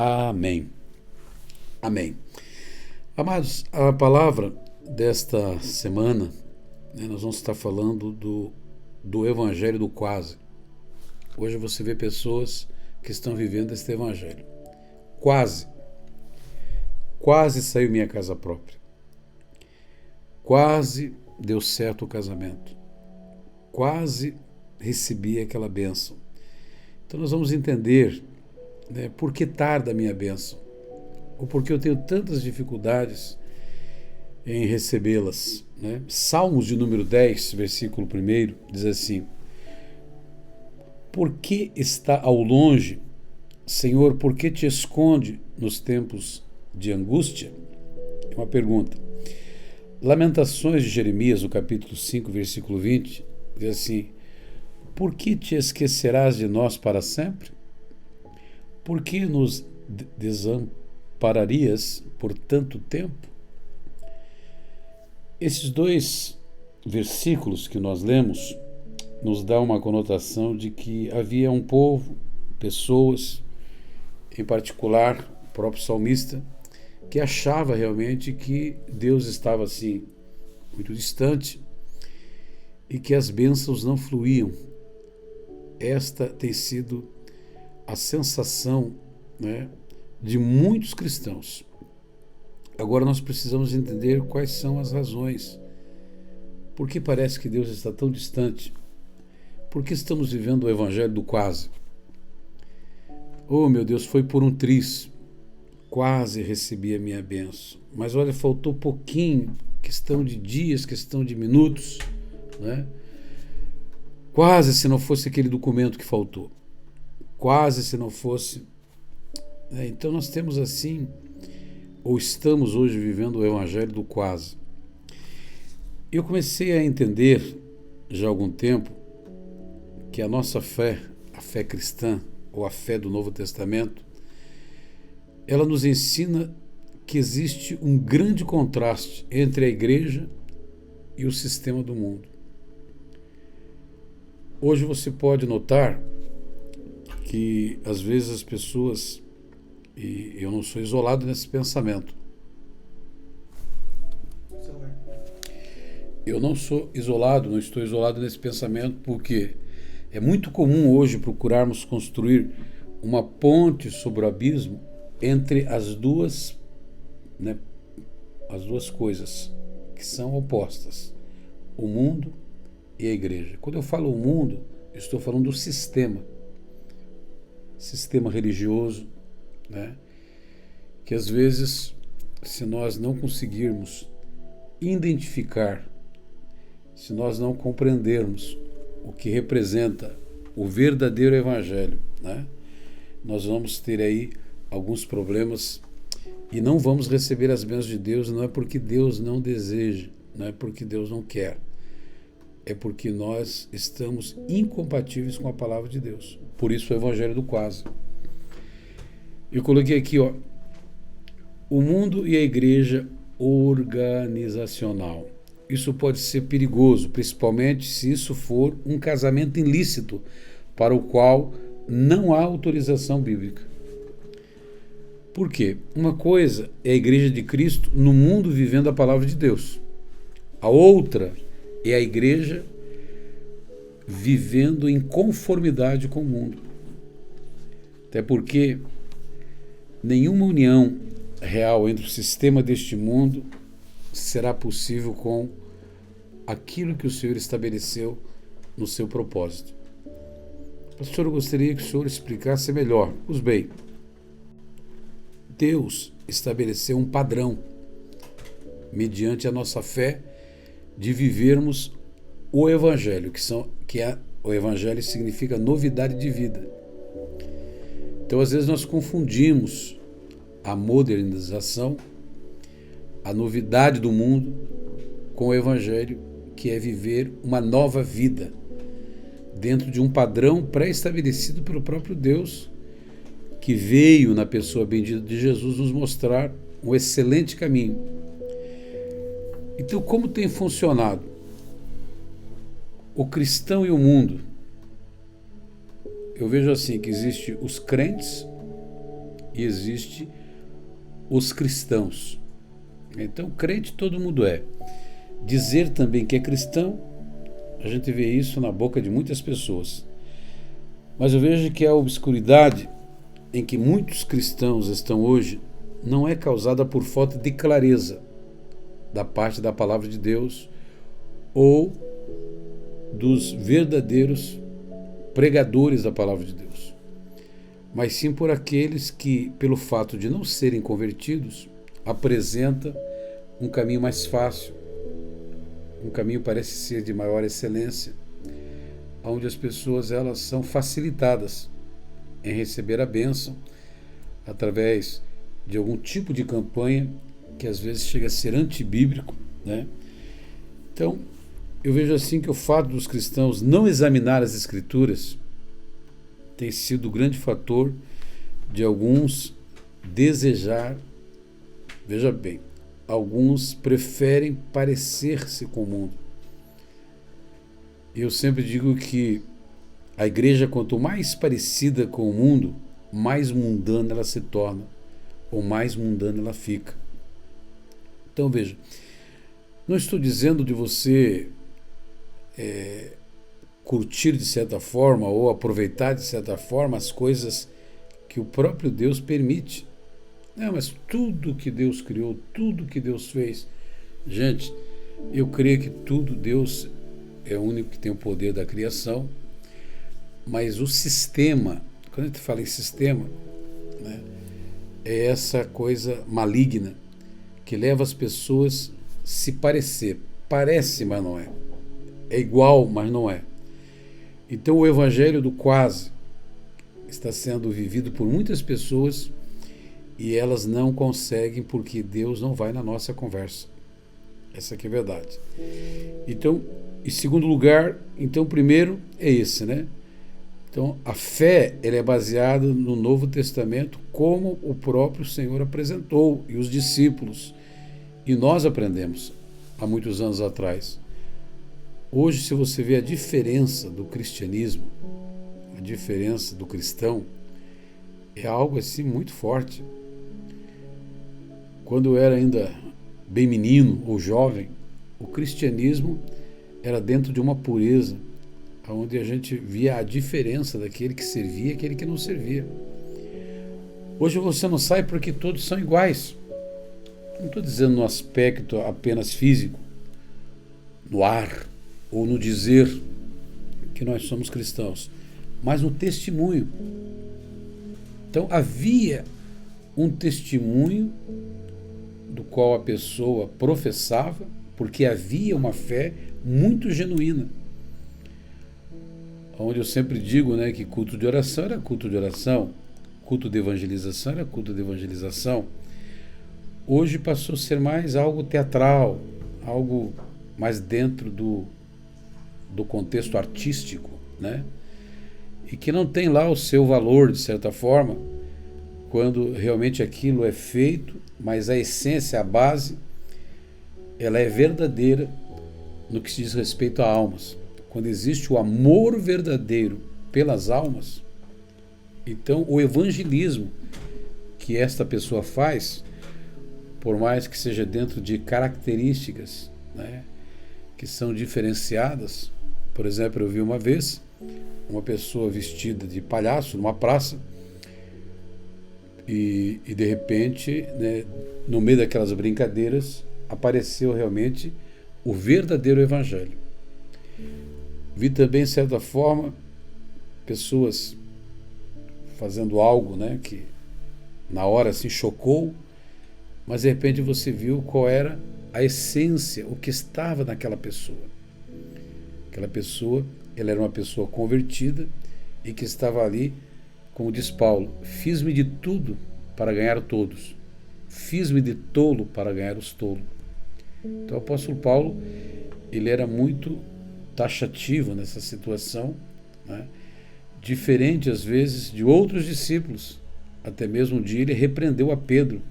Amém. Amém. Amados, a palavra desta semana, nós vamos estar falando do Evangelho do quase. Hoje você vê pessoas que estão vivendo este Evangelho. Quase saiu minha casa própria. Quase deu certo o casamento. Quase recebi aquela bênção. Então nós vamos entender por que tarda a minha bênção, ou porque eu tenho tantas dificuldades em recebê-las. Salmos de número 10, versículo 1, diz assim: Por que está ao longe, Senhor, por que te esconde nos tempos de angústia? É uma pergunta. Lamentações de Jeremias, no capítulo 5, versículo 20, diz assim: Por que te esquecerás de nós para sempre? Por que nos desampararias por tanto tempo? Esses dois versículos que nós lemos nos dá uma conotação de que havia um povo, pessoas, em particular o próprio salmista, que achava realmente que Deus estava assim muito distante e que as bênçãos não fluíam. Esta tem sido a sensação de muitos cristãos. Agora nós precisamos entender quais são as razões. Por que parece que Deus está tão distante? Por que estamos vivendo o Evangelho do quase? Oh, meu Deus, foi por um triz. Quase recebi a minha bênção. Mas olha, faltou pouquinho, questão de dias, questão de minutos, Quase se não fosse aquele documento que faltou. Quase se não fosse. Então nós temos assim, ou estamos hoje vivendo o Evangelho do quase. Eu comecei a entender, já há algum tempo, que a nossa fé, a fé cristã, ou a fé do Novo Testamento, ela nos ensina que existe um grande contraste entre a igreja e o sistema do mundo. Hoje você pode notar que às vezes as pessoas, e eu não sou isolado nesse pensamento, eu não sou isolado, não estou isolado nesse pensamento, porque é muito comum hoje procurarmos construir uma ponte sobre o abismo entre as duas coisas que são opostas, o mundo e a igreja. Quando eu falo o mundo, eu estou falando do sistema religioso, que às vezes, se nós não conseguirmos identificar, se nós não compreendermos o que representa o verdadeiro evangelho, nós vamos ter aí alguns problemas e não vamos receber as bênçãos de Deus. Não é porque Deus não deseja, não é porque Deus não quer, é porque nós estamos incompatíveis com a palavra de Deus. Por isso o Evangelho do quase. Eu coloquei aqui, o mundo e a igreja organizacional. Isso pode ser perigoso, principalmente se isso for um casamento ilícito, para o qual não há autorização bíblica. Por quê? Uma coisa é a igreja de Cristo no mundo vivendo a palavra de Deus. A outra é a igreja vivendo em conformidade com o mundo. Até porque nenhuma união real entre o sistema deste mundo será possível com aquilo que o Senhor estabeleceu no seu propósito. Pastor, eu gostaria que o Senhor explicasse melhor. Pois bem, Deus estabeleceu um padrão, mediante a nossa fé, de vivermos o Evangelho, o Evangelho significa novidade de vida. Então, às vezes, nós confundimos a modernização, a novidade do mundo, com o Evangelho, que é viver uma nova vida, dentro de um padrão pré-estabelecido pelo próprio Deus, que veio na pessoa bendita de Jesus nos mostrar um excelente caminho. Então, como tem funcionado o cristão e o mundo? Eu vejo assim, que existe os crentes e existe os cristãos. Então, crente todo mundo é. Dizer também que é cristão, a gente vê isso na boca de muitas pessoas. Mas eu vejo que a obscuridade em que muitos cristãos estão hoje não é causada por falta de clareza da parte da palavra de Deus ou dos verdadeiros pregadores da palavra de Deus, mas sim por aqueles que, pelo fato de não serem convertidos, apresenta um caminho mais fácil, um caminho parece ser de maior excelência, onde as pessoas elas são facilitadas em receber a bênção através de algum tipo de campanha que às vezes chega a ser antibíblico, né? Então, eu vejo assim que o fato dos cristãos não examinar as Escrituras tem sido o grande fator de alguns desejar, veja bem, alguns preferem parecer-se com o mundo. Eu sempre digo que a igreja, quanto mais parecida com o mundo, mais mundana ela se torna, ou mais mundana ela fica. Então veja, não estou dizendo de você curtir de certa forma ou aproveitar de certa forma as coisas que o próprio Deus permite. Não, mas tudo que Deus criou, tudo que Deus fez. Gente, eu creio que tudo Deus é o único que tem o poder da criação, mas o sistema, quando a gente fala em sistema, né, é essa coisa maligna que leva as pessoas a se parecer. Parece, mas não é. É igual, mas não é. Então o evangelho do quase está sendo vivido por muitas pessoas e elas não conseguem porque Deus não vai na nossa conversa. Essa aqui é a verdade. Então, em segundo lugar, então primeiro é esse, né? Então a fé ela é baseada no Novo Testamento como o próprio Senhor apresentou e os discípulos. E nós aprendemos há muitos anos atrás. Hoje, se você vê a diferença do cristianismo, a diferença do cristão, é algo assim muito forte. Quando eu era ainda bem menino ou jovem, o cristianismo era dentro de uma pureza, onde a gente via a diferença daquele que servia e aquele que não servia. Hoje você não sai porque todos são iguais. Não estou dizendo no aspecto apenas físico, no ar, ou no dizer que nós somos cristãos, mas no testemunho. Então havia um testemunho do qual a pessoa professava, porque havia uma fé muito genuína. Onde eu sempre digo, né, que culto de oração era culto de oração, culto de evangelização era culto de evangelização. Hoje passou a ser mais algo teatral, algo mais dentro do contexto artístico, né? E que não tem lá o seu valor, de certa forma, quando realmente aquilo é feito, mas a essência, a base, ela é verdadeira no que se diz respeito a almas. Quando existe o amor verdadeiro pelas almas, então o evangelismo que esta pessoa faz, por mais que seja dentro de características, né, que são diferenciadas. Por exemplo, eu vi uma vez uma pessoa vestida de palhaço numa praça e de repente, né, no meio daquelas brincadeiras, apareceu realmente o verdadeiro evangelho. Vi também, de certa forma, pessoas fazendo algo, né, que na hora assim chocou, mas de repente você viu qual era a essência, o que estava naquela pessoa. Aquela pessoa, ela era uma pessoa convertida e que estava ali, como diz Paulo, fiz-me de tudo para ganhar todos, fiz-me de tolo para ganhar os tolos. Então o apóstolo Paulo, ele era muito taxativo nessa situação, né? Diferente às vezes de outros discípulos. Até mesmo um dia ele repreendeu a Pedro,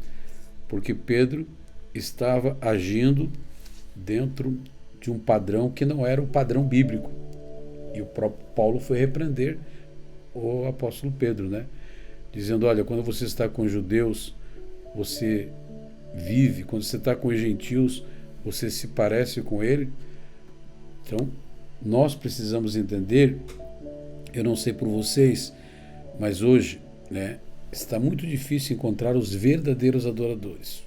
porque Pedro estava agindo dentro de um padrão que não era o padrão bíblico. E o próprio Paulo foi repreender o apóstolo Pedro, né? dizendo, olha, quando você está com os judeus, você vive, quando você está com os gentios, você se parece com ele. Então, nós precisamos entender, eu não sei por vocês, mas hoje, né, está muito difícil encontrar os verdadeiros adoradores.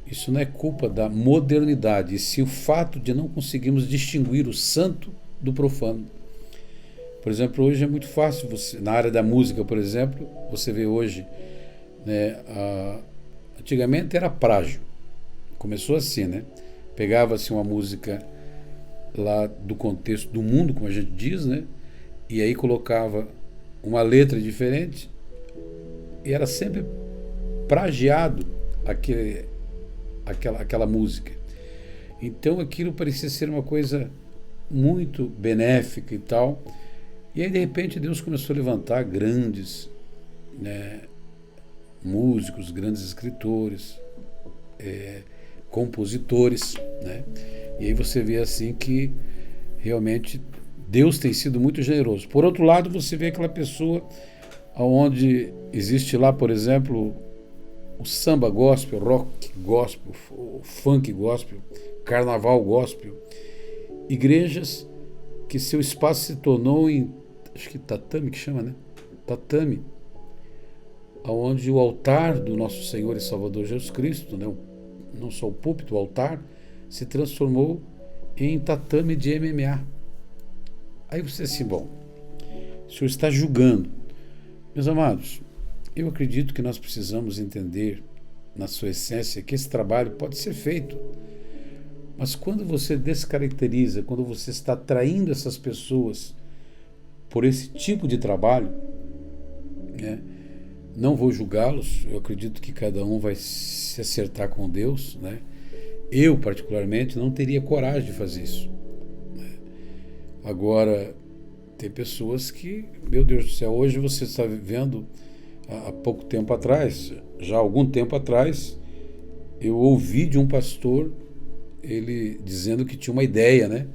Isso não é culpa da modernidade, e sim o fato de não conseguirmos distinguir o santo do profano. Por exemplo, hoje é muito fácil, na área da música, por exemplo, você vê hoje, né, antigamente era plágio, começou assim, né? Pegava-se uma música lá do contexto do mundo, como a gente diz, né? E aí colocava uma letra diferente e era sempre plagiado aquela música. Então aquilo parecia ser uma coisa muito benéfica e tal. E aí de repente Deus começou a levantar grandes, né, músicos, grandes escritores, compositores, né? E aí você vê assim que realmente Deus tem sido muito generoso. Por outro lado, você vê aquela pessoa onde existe lá, por exemplo, o samba gospel, rock gospel, o funk gospel, carnaval gospel, igrejas que seu espaço se tornou em, acho que tatame que chama, né? Tatame, onde o altar do nosso Senhor e Salvador Jesus Cristo, né? Não só o púlpito, o altar, se transformou em tatame de MMA. Aí você assim, bom, o senhor está julgando. Meus amados, eu acredito que nós precisamos entender, na sua essência, que esse trabalho pode ser feito. Mas quando você descaracteriza, quando você está atraindo essas pessoas por esse tipo de trabalho, né, não vou julgá-los, eu acredito que cada um vai se acertar com Deus, né? Eu, particularmente, não teria coragem de fazer isso. Agora, tem pessoas que, meu Deus do céu, hoje você está vivendo, há pouco tempo atrás, já há algum tempo atrás, eu ouvi de um pastor, ele dizendo que tinha uma ideia, né,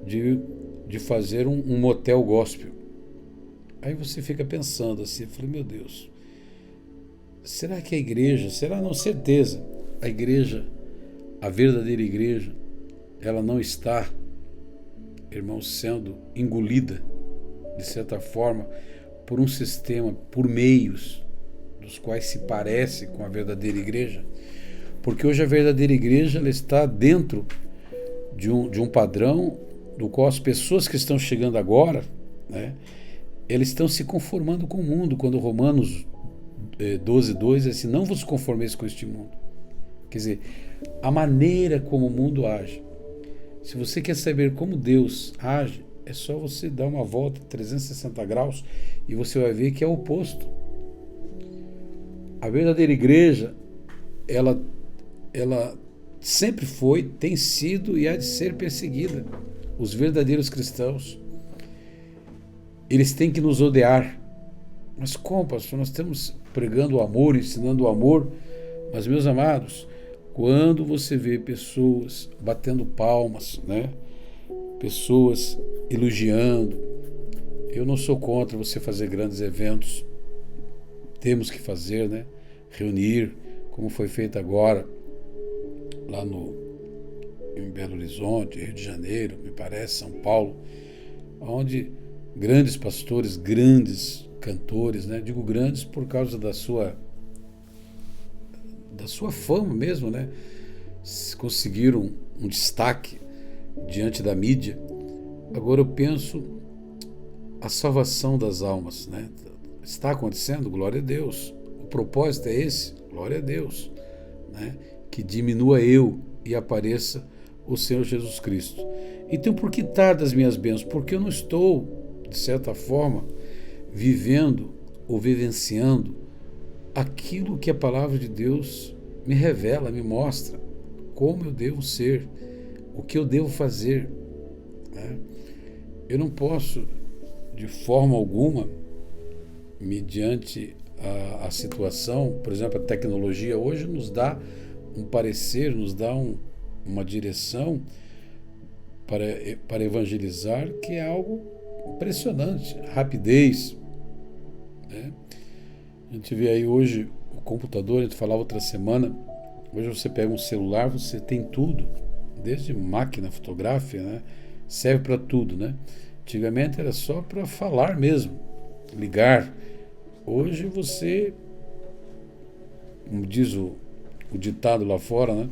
de fazer um motel gospel. Aí você fica pensando assim, eu falei, meu Deus, será que a igreja, será não, certeza, a igreja, a verdadeira igreja, ela não está, irmãos, sendo engolida, de certa forma, por um sistema, por meios dos quais se parece com a verdadeira igreja? Porque hoje a verdadeira igreja ela está dentro de um padrão do qual as pessoas que estão chegando agora, né, eles estão se conformando com o mundo, quando Romanos 12:2 é assim, não vos conformeis com este mundo. Quer dizer, a maneira como o mundo age. Se você quer saber como Deus age, é só você dar uma volta 360 graus e você vai ver que é o oposto. A verdadeira igreja, ela sempre foi, tem sido e há de ser perseguida. Os verdadeiros cristãos, eles têm que nos odiar. Mas como, pastor? Nós estamos pregando o amor, ensinando o amor. Mas, meus amados, quando você vê pessoas batendo palmas, né? Pessoas elogiando, eu não sou contra você fazer grandes eventos. Temos que fazer, né? Reunir, como foi feito agora, lá em Belo Horizonte, Rio de Janeiro, me parece, São Paulo, onde grandes pastores, grandes cantores, né? Digo grandes por causa da sua fama mesmo, né? Conseguiram um destaque diante da mídia. Agora eu penso a salvação das almas, né? Está acontecendo, glória a Deus. O propósito é esse, glória a Deus, né? Que diminua eu e apareça o Senhor Jesus Cristo. Então, por que tarda as minhas bênçãos? Porque eu não estou, de certa forma, vivendo ou vivenciando aquilo que a palavra de Deus me revela, me mostra, como eu devo ser, o que eu devo fazer, né? Eu não posso, de forma alguma, mediante a situação, por exemplo, a tecnologia hoje nos dá um parecer, nos dá uma direção para evangelizar que é algo impressionante, rapidez, né? A gente vê aí hoje o computador, a gente falava outra semana, hoje você pega um celular, você tem tudo, desde máquina fotográfica, né? Serve para tudo, né? Antigamente era só para falar mesmo, ligar. Hoje você, como diz o ditado lá fora, né?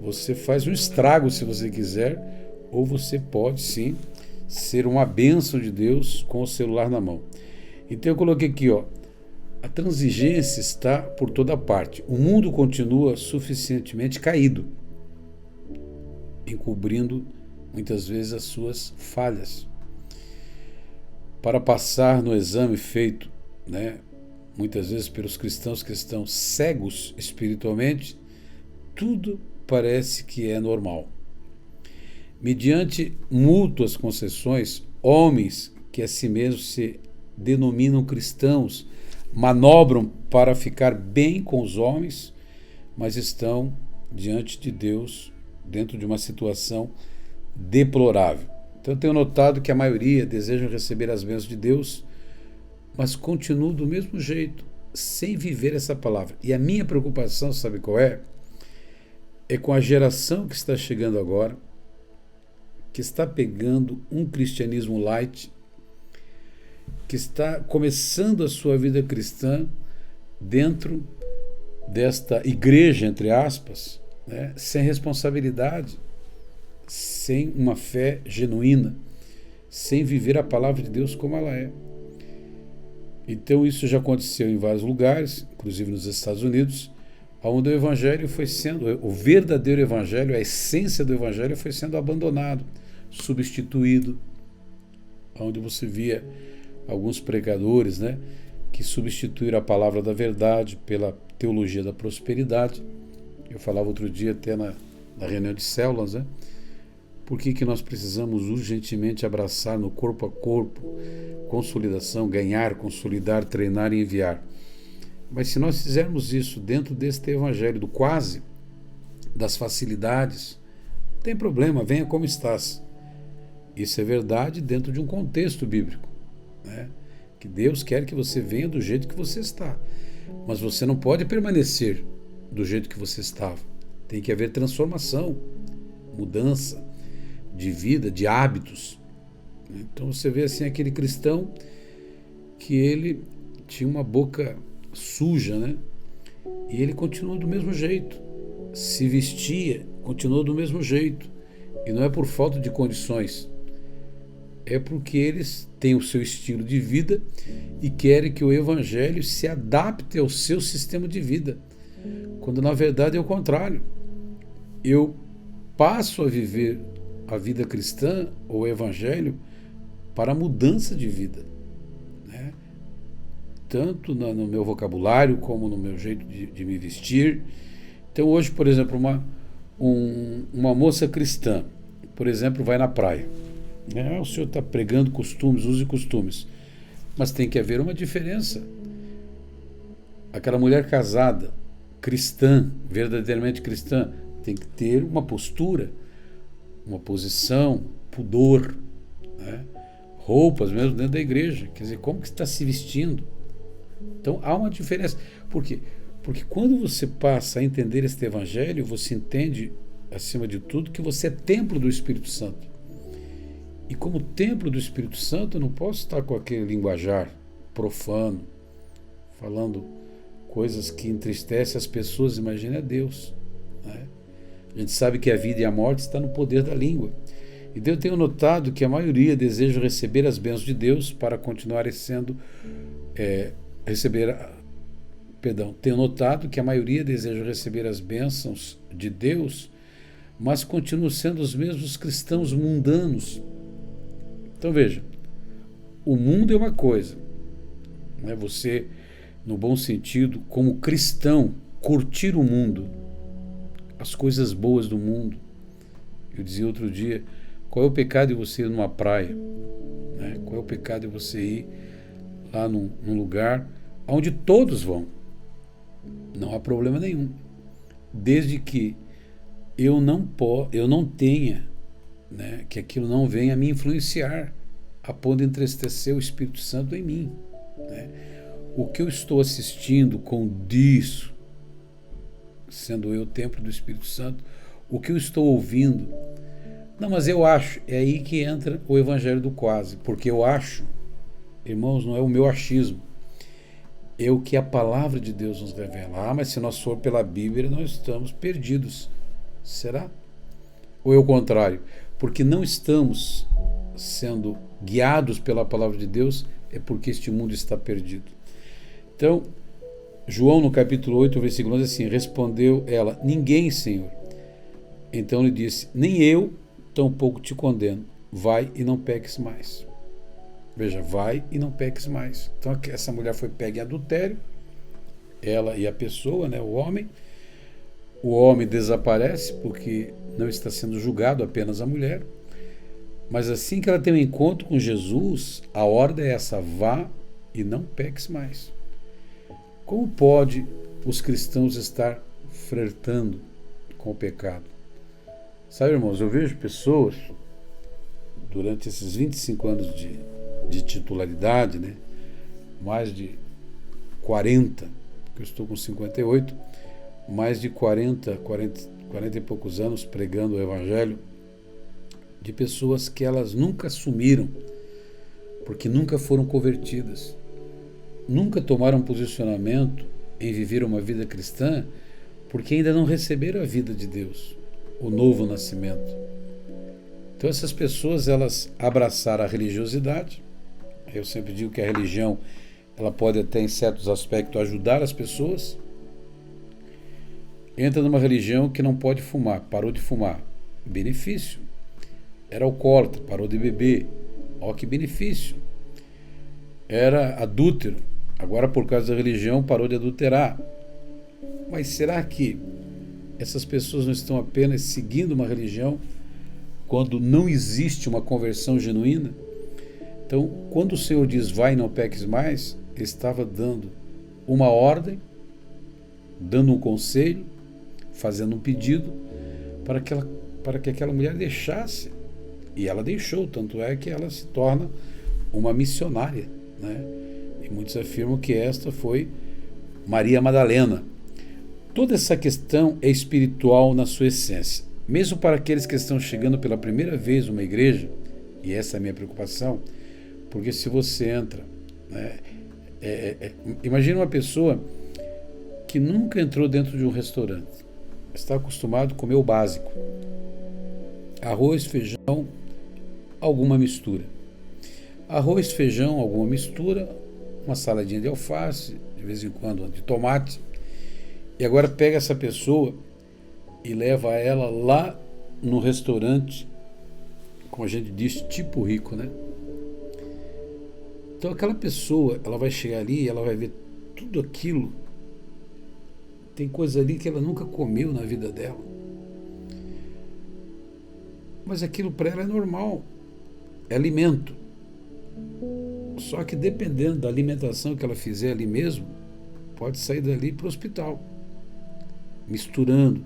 Você faz um estrago se você quiser, ou você pode sim ser uma bênção de Deus com o celular na mão. Então eu coloquei aqui, ó, a transigência está por toda parte. O mundo continua suficientemente caído, encobrindo muitas vezes as suas falhas. Para passar no exame feito, né, muitas vezes pelos cristãos que estão cegos espiritualmente, tudo parece que é normal. Mediante mútuas concessões, homens que a si mesmos se denominam cristãos manobram para ficar bem com os homens, mas estão diante de Deus dentro de uma situação deplorável. Então eu tenho notado que a maioria deseja receber as bênçãos de Deus, mas continuam do mesmo jeito, sem viver essa palavra. E a minha preocupação, sabe qual é? É com a geração que está chegando agora, que está pegando um cristianismo light, que está começando a sua vida cristã dentro desta igreja, entre aspas, né, sem responsabilidade, sem uma fé genuína, sem viver a palavra de Deus como ela é. Então isso já aconteceu em vários lugares, inclusive nos Estados Unidos, onde o evangelho foi sendo, o verdadeiro evangelho, a essência do evangelho foi sendo abandonado, substituído, onde você via alguns pregadores, né, que substituíram a palavra da verdade pela teologia da prosperidade. Eu falava outro dia até na reunião de células, né, por que nós precisamos urgentemente abraçar no corpo a corpo, consolidação, ganhar, consolidar, treinar e enviar. Mas se nós fizermos isso dentro deste evangelho do quase, das facilidades, não tem problema, venha como estás. Isso é verdade dentro de um contexto bíblico, né? Que Deus quer que você venha do jeito que você está, mas você não pode permanecer do jeito que você estava. Tem que haver transformação, mudança de vida, de hábitos. Então você vê assim aquele cristão que ele tinha uma boca suja, né? E ele continuou do mesmo jeito, se vestia, continuou do mesmo jeito, e não é por falta de condições, é porque eles têm o seu estilo de vida e querem que o evangelho se adapte ao seu sistema de vida, quando na verdade é o contrário. Eu passo a viver a vida cristã ou o evangelho para a mudança de vida, né? Tanto no meu vocabulário como no meu jeito de me vestir. Então hoje, por exemplo, uma moça cristã, por exemplo, vai na praia. O senhor está pregando costumes, usos e costumes, mas tem que haver uma diferença. Aquela mulher casada, cristã, verdadeiramente cristã, tem que ter uma postura, uma posição, pudor, né? Roupas mesmo dentro da igreja, quer dizer, como que está se vestindo. Então há uma diferença. Por quê? Porque quando você passa a entender este evangelho, você entende, acima de tudo, que você é templo do Espírito Santo. E como templo do Espírito Santo, eu não posso estar com aquele linguajar profano, falando coisas que entristecem as pessoas. Imagine a Deus, né? A gente sabe que a vida e a morte está no poder da língua. E eu tenho notado que a maioria deseja receber as bênçãos de Deus para continuar tenho notado que a maioria deseja receber as bênçãos de Deus, mas continuam sendo os mesmos cristãos mundanos. Então veja, o mundo é uma coisa, né? Você, no bom sentido, como cristão, curtir o mundo, as coisas boas do mundo. Eu dizia outro dia, qual é o pecado de você ir numa praia, né? Qual é o pecado de você ir lá num lugar onde todos vão? Não há problema nenhum, desde que eu não tenha, né, que aquilo não venha a me influenciar a ponto de entristecer o Espírito Santo em mim, né? o que eu estou assistindo condiz, sendo eu o templo do Espírito Santo, o que eu estou ouvindo. Não, mas eu acho, é aí que entra o evangelho do quase, porque eu acho, irmãos, não é o meu achismo, é o que a palavra de Deus nos revela. Ah, mas se nós for pela Bíblia, nós estamos perdidos. Será? Ou é o contrário? Porque não estamos sendo guiados pela palavra de Deus, é porque este mundo está perdido. Então, João no capítulo 8, versículo 11, assim, respondeu ela, ninguém, Senhor. Então lhe disse, nem eu, tampouco te condeno, vai e não peques mais. Veja, vai e não peques mais. Então essa mulher foi pega em adultério, ela e a pessoa, né, o homem desaparece porque não está sendo julgado, apenas a mulher. Mas assim que ela tem um encontro com Jesus, a ordem é essa, vá e não peques mais. Como pode os cristãos estar flertando com o pecado? Sabe, irmãos, eu vejo pessoas, durante esses 25 anos de titularidade, né, mais de 40, que eu estou com 58, mais de 40 e poucos anos pregando o Evangelho, de pessoas que elas nunca assumiram, porque nunca foram convertidas, nunca tomaram posicionamento em viver uma vida cristã, porque ainda não receberam a vida de Deus, o novo nascimento. Então essas pessoas, elas abraçaram a religiosidade. Eu sempre digo que a religião, ela pode até em certos aspectos ajudar as pessoas. Entra numa religião que não pode fumar, parou de fumar, benefício. Era alcoólatra, parou de beber, ó que benefício. Era adúltero, agora por causa da religião parou de adulterar. Mas será que essas pessoas não estão apenas seguindo uma religião quando não existe uma conversão genuína? Então, quando o Senhor diz vai e não peques mais, Ele estava dando uma ordem, dando um conselho, fazendo um pedido para que aquela mulher deixasse. E ela deixou, tanto é que ela se torna uma missionária, né? E muitos afirmam que esta foi Maria Madalena. Toda essa questão é espiritual na sua essência. Mesmo para aqueles que estão chegando pela primeira vez numa igreja, e essa é a minha preocupação, porque se você entra, né, imagina uma pessoa que nunca entrou dentro de um restaurante, está acostumado a comer o básico, arroz, feijão, alguma mistura. Arroz, feijão, alguma mistura, uma saladinha de alface, de vez em quando de tomate, e agora pega essa pessoa e leva ela lá no restaurante, como a gente diz, tipo rico, né? Então aquela pessoa, ela vai chegar ali e ela vai ver tudo aquilo. Tem coisa ali que ela nunca comeu na vida dela. Mas aquilo para ela é normal, é alimento. Só que dependendo da alimentação que ela fizer ali mesmo, pode sair dali para o hospital, misturando.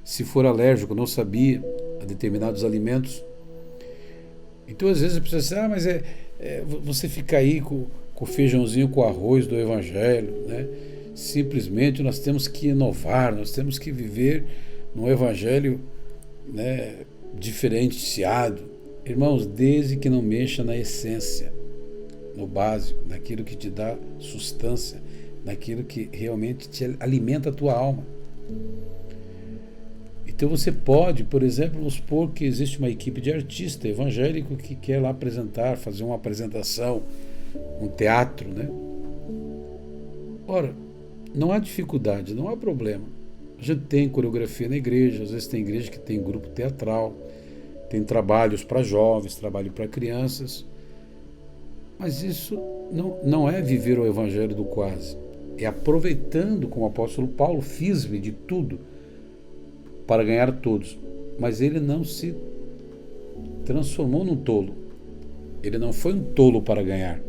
Se for alérgico, não sabia, a determinados alimentos. Então às vezes a pessoa diz, mas você fica aí com o feijãozinho com arroz do Evangelho, né? Simplesmente nós temos que inovar, nós temos que viver num Evangelho, né, diferenciado. Irmãos, desde que não mexa na essência, no básico, naquilo que te dá sustância, naquilo que realmente te alimenta a tua alma. Então você pode, por exemplo, vamos supor que existe uma equipe de artista evangélico que quer lá apresentar, fazer uma apresentação, um teatro, né? Ora, não há dificuldade, não há problema. A gente tem coreografia na igreja, às vezes tem igreja que tem grupo teatral, tem trabalhos para jovens, trabalho para crianças, mas isso não é viver o evangelho do quase, é aproveitando, como o apóstolo Paulo, fiz-me de tudo para ganhar todos, mas ele não se transformou num tolo, ele não foi um tolo para ganhar,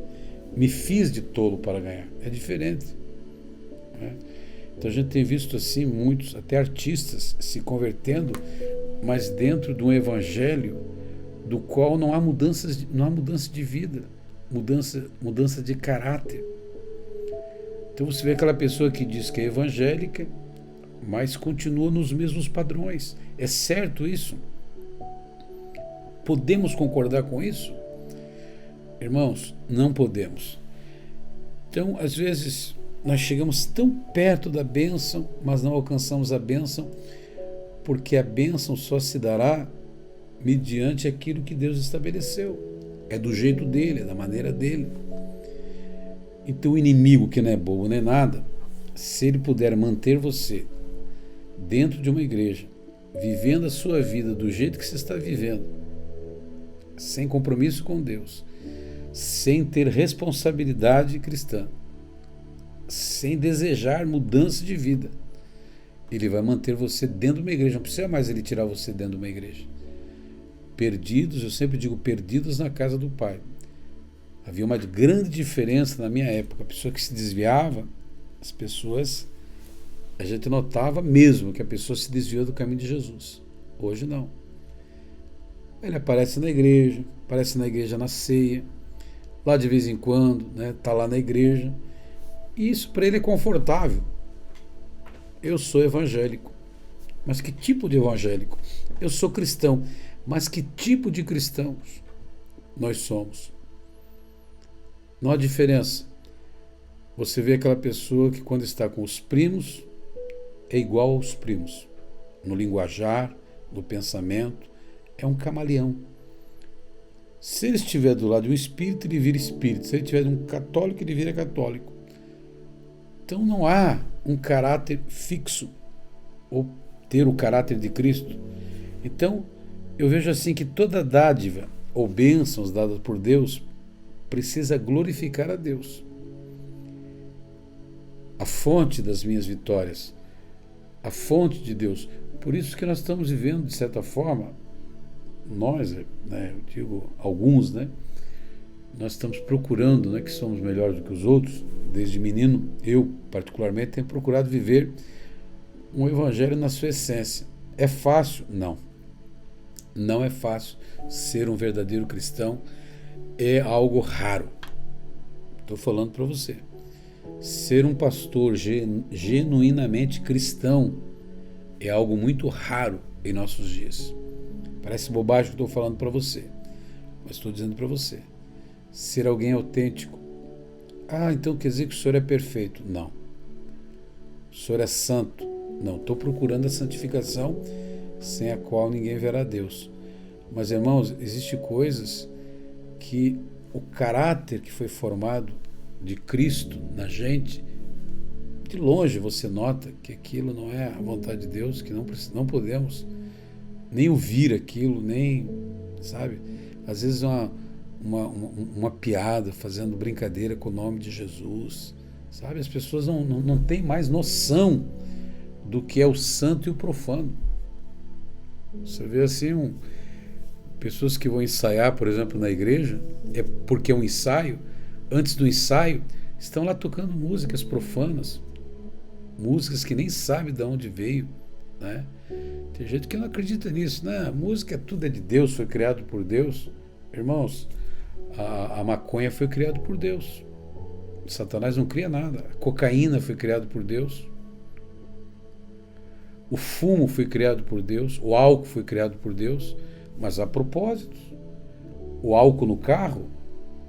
me fiz de tolo para ganhar, é diferente, né? Então a gente tem visto assim muitos, até artistas, se convertendo, mas dentro de um evangelho do qual não há mudança de vida, mudança de caráter. Então você vê aquela pessoa que diz que é evangélica, mas continua nos mesmos padrões. É certo isso? Podemos concordar com isso? Irmãos, não podemos. Então, às vezes, nós chegamos tão perto da bênção, mas não alcançamos a bênção, porque a bênção só se dará mediante aquilo que Deus estabeleceu. É do jeito dele, é da maneira dele. Então, o inimigo, que não é bobo nem nada, se ele puder manter você dentro de uma igreja, vivendo a sua vida do jeito que você está vivendo, sem compromisso com Deus, sem ter responsabilidade cristã, sem desejar mudança de vida, ele vai manter você dentro de uma igreja. Não precisa mais ele tirar você dentro de uma igreja. Perdidos, eu sempre digo, perdidos na casa do Pai. Havia uma grande diferença na minha época. A pessoa que se desviava, as pessoas, a gente notava mesmo que a pessoa se desviou do caminho de Jesus. Hoje não. Ele aparece na igreja na ceia, lá de vez em quando, né, tá lá na igreja. E isso para ele é confortável. Eu sou evangélico. Mas que tipo de evangélico? Eu sou cristão. Mas que tipo de cristãos nós somos? Não há diferença. Você vê aquela pessoa que quando está com os primos é igual aos primos. No linguajar, no pensamento, é um camaleão. Se ele estiver do lado de um espírito, ele vira espírito. Se ele estiver de um católico, ele vira católico. Então não há um caráter fixo ou ter o caráter de Cristo. Então eu vejo assim que toda dádiva ou bênçãos dadas por Deus precisa glorificar a Deus. A fonte das minhas vitórias, a fonte de Deus. Por isso que nós estamos vivendo, de certa forma, nós, né, eu digo alguns, né, nós estamos procurando, né, que somos melhores do que os outros. Desde menino, eu particularmente tenho procurado viver um evangelho na sua essência. É fácil? Não. Não é fácil ser um verdadeiro cristão. É algo raro. Estou falando para você. Ser um pastor genuinamente cristão é algo muito raro em nossos dias. Parece bobagem que eu estou falando para você, mas estou dizendo para você. Ser alguém autêntico. Ah, então quer dizer que o senhor é perfeito? Não. O senhor é santo? Não. Estou procurando a santificação sem a qual ninguém verá Deus. Mas, irmãos, existem coisas que o caráter que foi formado de Cristo na gente, de longe você nota que aquilo não é a vontade de Deus, que não podemos nem ouvir aquilo, nem, sabe? Às vezes uma piada, fazendo brincadeira com o nome de Jesus, sabe? As pessoas não têm mais noção do que é o santo e o profano. Você vê assim, pessoas que vão ensaiar, por exemplo, na igreja, é porque é um ensaio, antes do ensaio, estão lá tocando músicas profanas, músicas que nem sabe de onde veio, né? Tem gente que não acredita nisso, né? A música tudo é de Deus, foi criado por Deus. Irmãos, a maconha foi criada por Deus. Satanás não cria nada. A cocaína foi criada por Deus. O fumo foi criado por Deus. O álcool foi criado por Deus. Mas há propósitos. O álcool no carro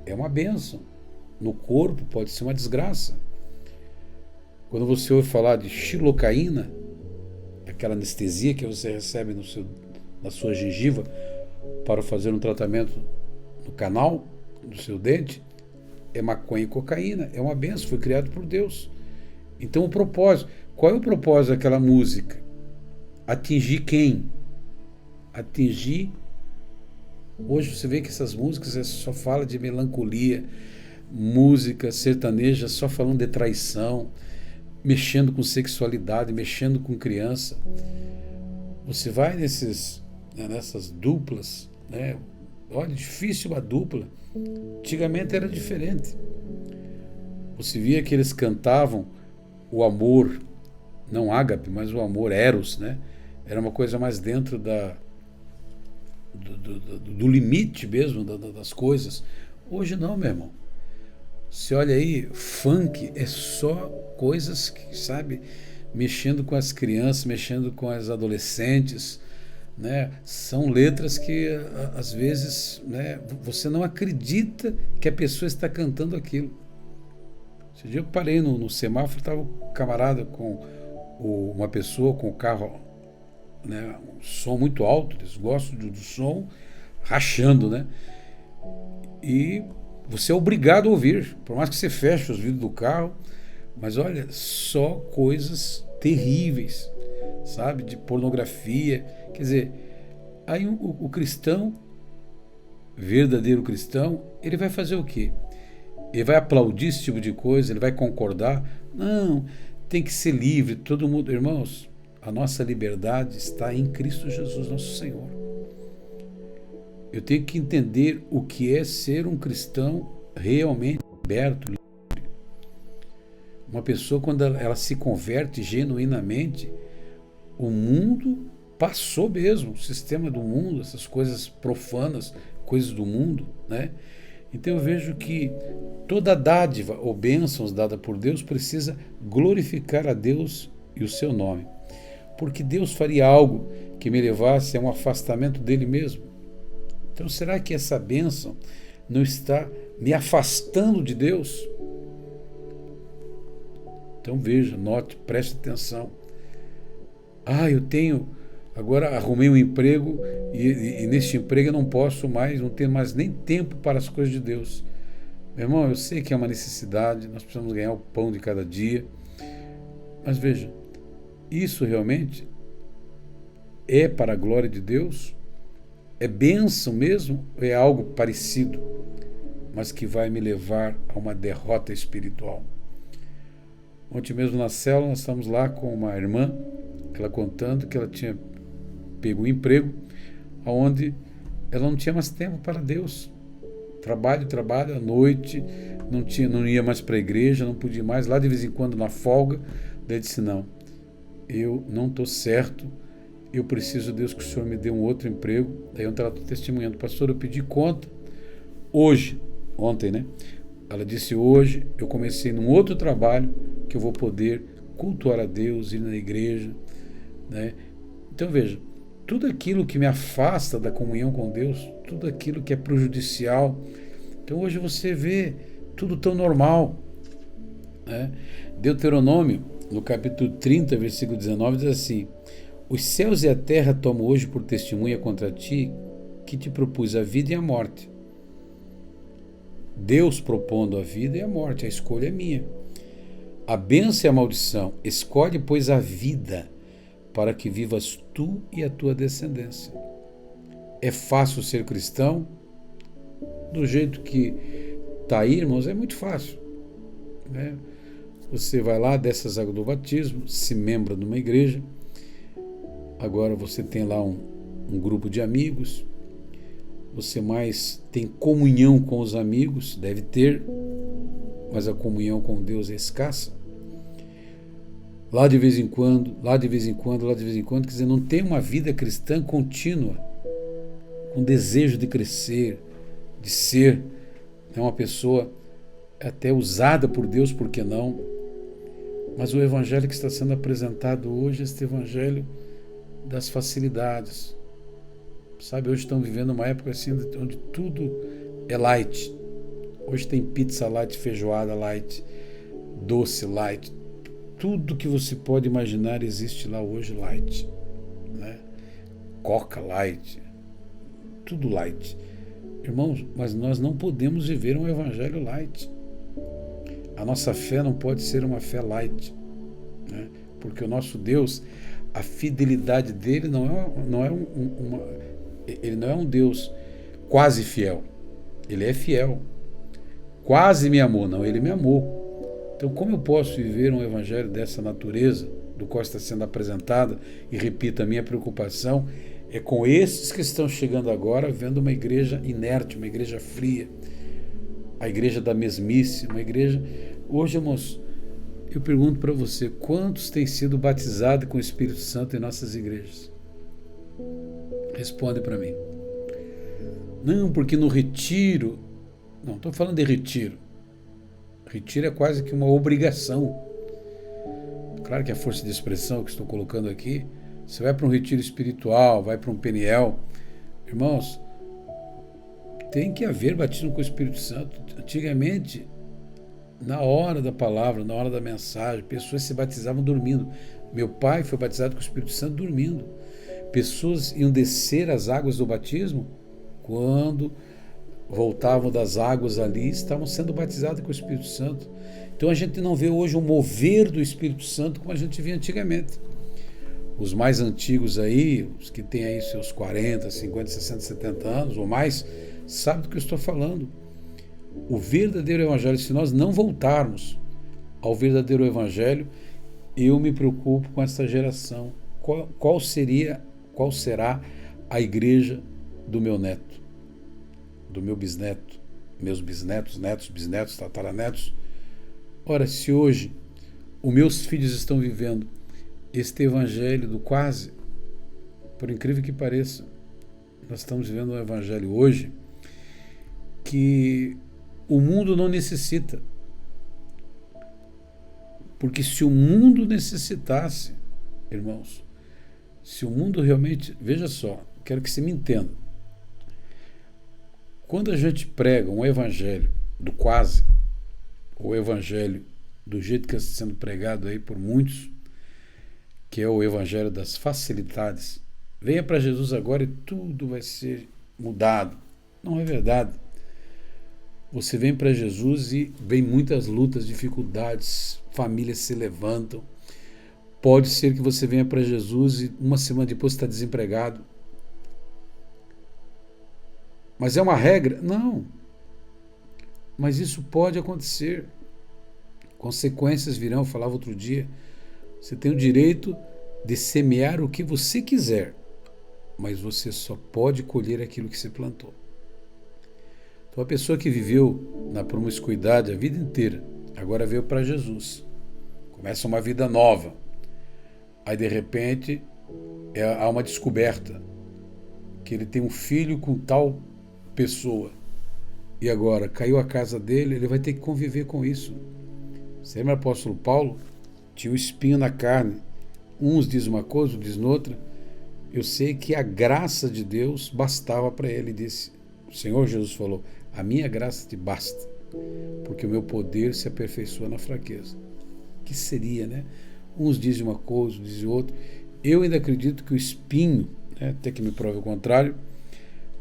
é uma bênção. No corpo pode ser uma desgraça. Quando você ouve falar de xilocaína, aquela anestesia que você recebe na sua gengiva para fazer um tratamento no canal do seu dente, é maconha e cocaína, é uma benção, foi criado por Deus. Então o propósito, qual é o propósito daquela música? Atingir quem? Atingir. Hoje você vê que essas músicas só falam de melancolia, música sertaneja só falando de traição, mexendo com sexualidade, mexendo com criança. Você vai nessas duplas, né? Olha, difícil uma dupla. Antigamente era diferente. Você via que eles cantavam o amor, não ágape, mas o amor eros, né? Era uma coisa mais dentro do limite mesmo das coisas. Hoje não, meu irmão. Você olha aí, funk é só coisas que, sabe, mexendo com as crianças, mexendo com as adolescentes, né? São letras que às vezes, né, você não acredita que a pessoa está cantando aquilo. Esse dia eu parei no semáforo, estava um camarada com uma pessoa com o carro, né, um som muito alto, eles gostam do som rachando, né? E você é obrigado a ouvir, por mais que você feche os vidros do carro, mas olha, só coisas terríveis, sabe? De pornografia. Quer dizer, aí o cristão, verdadeiro cristão, ele vai fazer o quê? Ele vai aplaudir esse tipo de coisa, ele vai concordar? Não, tem que ser livre, todo mundo. Irmãos, a nossa liberdade está em Cristo Jesus, nosso Senhor. Eu tenho que entender o que é ser um cristão realmente liberto. Uma pessoa, quando ela se converte genuinamente, o mundo passou mesmo, o sistema do mundo, essas coisas profanas, coisas do mundo, né? Então eu vejo que toda dádiva ou bênçãos dada por Deus precisa glorificar a Deus e o seu nome. Porque Deus faria algo que me levasse a um afastamento dele mesmo. Então será que essa bênção não está me afastando de Deus? Então veja, note, preste atenção. Eu agora arrumei um emprego e neste emprego eu não posso mais, não tenho mais nem tempo para as coisas de Deus. Meu irmão, eu sei que é uma necessidade, nós precisamos ganhar o pão de cada dia, mas veja, isso realmente é para a glória de Deus? É bênção mesmo? Ou é algo parecido, mas que vai me levar a uma derrota espiritual? Ontem mesmo na célula, nós estamos lá com uma irmã, ela contando que ela tinha pego um emprego onde ela não tinha mais tempo para Deus. Trabalho à noite, não ia mais para a igreja, não podia mais, lá de vez em quando na folga. Daí disse, não, eu não estou certo, eu preciso, Deus, que o Senhor me dê um outro emprego. Daí ontem ela está testemunhando, pastor, eu pedi conta ontem, né? Ela disse, hoje eu comecei num outro trabalho que eu vou poder cultuar a Deus, ir na igreja, né? Então veja, tudo aquilo que me afasta da comunhão com Deus, tudo aquilo que é prejudicial. Então hoje você vê tudo tão normal, né? Deuteronômio, no capítulo 30, versículo 19, diz assim, os céus e a terra tomam hoje por testemunha contra ti, que te propus a vida e a morte. Deus propondo a vida e a morte, a escolha é minha. A bênção e a maldição, escolhe, pois, a vida, para que vivas tu e a tua descendência. É fácil ser cristão? Do jeito que está aí, irmãos, é muito fácil, né? Você vai lá, desce as águas do batismo, se membra de uma igreja, agora você tem lá um grupo de amigos, você mais tem comunhão com os amigos, deve ter, mas a comunhão com Deus é escassa. Lá de vez em quando, quer dizer, não tem uma vida cristã contínua, com desejo de crescer, de ser, né, uma pessoa até usada por Deus, por que não? Mas o evangelho que está sendo apresentado hoje é este evangelho das facilidades. Sabe, hoje estão vivendo uma época assim onde tudo é light. Hoje tem pizza light, feijoada light, doce light. Tudo que você pode imaginar existe lá hoje light, né? Coca light, tudo light. Irmãos, mas nós não podemos viver um evangelho light. A nossa fé não pode ser uma fé light, né? Porque o nosso Deus, a fidelidade dele ele não é um Deus quase fiel. Ele é fiel. Quase me amou, não, ele me amou. Então, como eu posso viver um evangelho dessa natureza, do qual está sendo apresentada, e repito, a minha preocupação é com esses que estão chegando agora, vendo uma igreja inerte, uma igreja fria, a igreja da mesmice, uma igreja... Hoje, irmãos, eu pergunto para você, quantos têm sido batizados com o Espírito Santo em nossas igrejas? Responde para mim. Não, porque no retiro... Não, estou falando de retiro. Retiro é quase que uma obrigação. Claro que a força de expressão que estou colocando aqui, você vai para um retiro espiritual, vai para um Peniel, irmãos, tem que haver batismo com o Espírito Santo. Antigamente, na hora da palavra, na hora da mensagem, pessoas se batizavam dormindo. Meu pai foi batizado com o Espírito Santo dormindo. Pessoas iam descer as águas do batismo quando voltavam das águas ali, estavam sendo batizados com o Espírito Santo. Então a gente não vê hoje um mover do Espírito Santo como a gente via antigamente. Os mais antigos aí, os que têm aí seus 40, 50, 60, 70 anos ou mais, sabem do que eu estou falando. O verdadeiro evangelho, se nós não voltarmos ao verdadeiro evangelho, eu me preocupo com essa geração. Qual será a igreja do meu neto, do meu bisneto, meus bisnetos, netos, bisnetos, tataranetos? Ora, se hoje os meus filhos estão vivendo este evangelho do quase, por incrível que pareça, nós estamos vivendo um evangelho hoje que o mundo não necessita. Porque se o mundo necessitasse, irmãos, se o mundo realmente... Veja só, quero que você me entenda. Quando a gente prega um evangelho do quase, o evangelho do jeito que está sendo pregado aí por muitos, que é o evangelho das facilidades, venha para Jesus agora e tudo vai ser mudado. Não é verdade. Você vem para Jesus e vem muitas lutas, dificuldades, famílias se levantam. Pode ser que você venha para Jesus e uma semana depois está desempregado. Mas é uma regra? Não. Mas isso pode acontecer. Consequências virão. Eu falava outro dia. Você tem o direito de semear o que você quiser, mas você só pode colher aquilo que você plantou. Então a pessoa que viveu na promiscuidade a vida inteira, agora veio para Jesus. Começa uma vida nova. Aí de repente há uma descoberta que ele tem um filho com tal pessoa. E agora caiu a casa dele, ele vai ter que conviver com isso. Você lembra o apóstolo Paulo? Tinha um espinho na carne. Uns dizem uma coisa, outros dizem outra. Eu sei que a graça de Deus bastava para ele. Disse, o Senhor Jesus falou, a minha graça te basta, porque o meu poder se aperfeiçoa na fraqueza. Que seria, né? Uns dizem uma coisa, outros dizem outra. Eu ainda acredito que o espinho, né, até que me prove o contrário,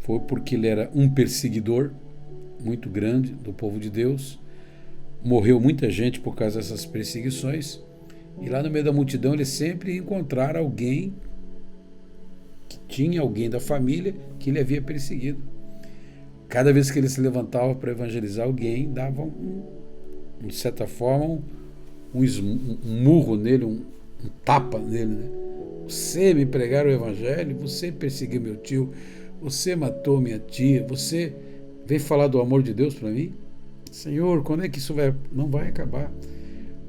foi porque ele era um perseguidor muito grande do povo de Deus. Morreu muita gente por causa dessas perseguições. E lá no meio da multidão ele sempre ia encontrar alguém que tinha alguém da família que ele havia perseguido. Cada vez que ele se levantava para evangelizar alguém, dava de certa forma, um murro nele, um tapa nele, né? Você me pregaram o evangelho, você perseguiu meu tio, você matou minha tia, você vem falar do amor de Deus para mim? Senhor, quando é que isso vai... Não vai acabar.